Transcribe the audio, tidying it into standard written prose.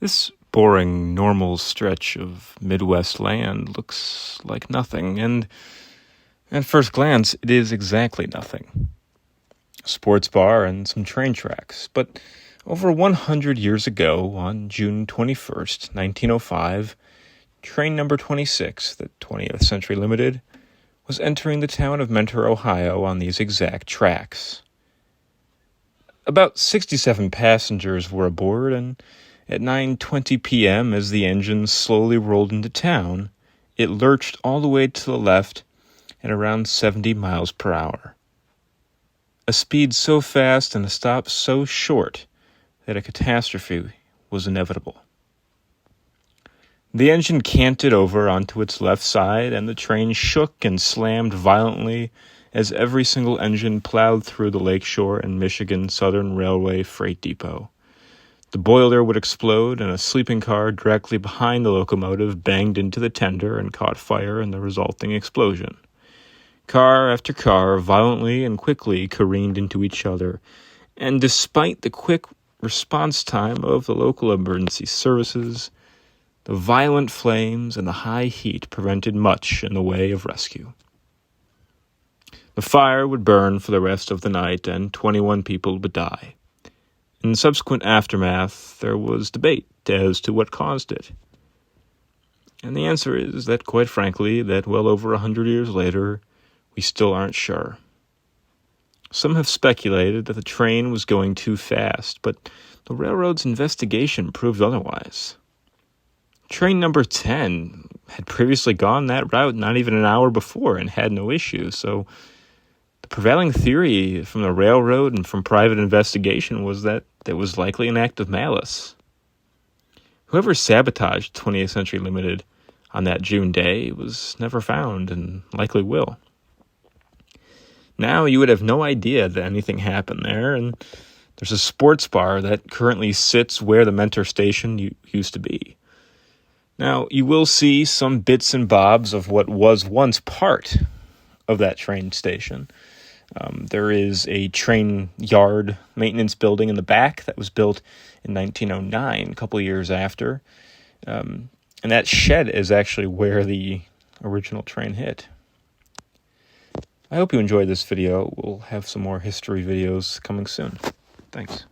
This boring, normal stretch of Midwest land looks like nothing, and at first glance, it is exactly nothing. A sports bar and some train tracks, but over 100 years ago, on June 21st, 1905, train number 26, the 20th Century Limited, was entering the town of Mentor, Ohio on these exact tracks. About 67 passengers were aboard, and at 9:20 p.m., as the engine slowly rolled into town, it lurched all the way to the left at around 70 miles per hour. A speed so fast and a stop so short that a catastrophe was inevitable. The engine canted over onto its left side, and the train shook and slammed violently as every single engine plowed through the Lakeshore and Michigan Southern Railway freight depot. The boiler would explode, and a sleeping car directly behind the locomotive banged into the tender and caught fire in the resulting explosion. Car after car violently and quickly careened into each other, and despite the quick response time of the local emergency services, the violent flames and the high heat prevented much in the way of rescue. The fire would burn for the rest of the night, and 21 people would die. In the subsequent aftermath, there was debate as to what caused it. And the answer is that, quite frankly, that well over 100 years later, we still aren't sure. Some have speculated that the train was going too fast, but the railroad's investigation proved otherwise. Train number 10 had previously gone that route not even an hour before and had no issue, so the prevailing theory from the railroad and from private investigation was that there was likely an act of malice. Whoever sabotaged 20th Century Limited on that June day was never found and likely will. Now you would have no idea that anything happened there, and there's a sports bar that currently sits where the Mentor station used to be. Now, you will see some bits and bobs of what was once part of that train station. There is a train yard maintenance building in the back that was built in 1909, a couple of years after. And that shed is actually where the original train hit. I hope you enjoyed this video. We'll have some more history videos coming soon. Thanks.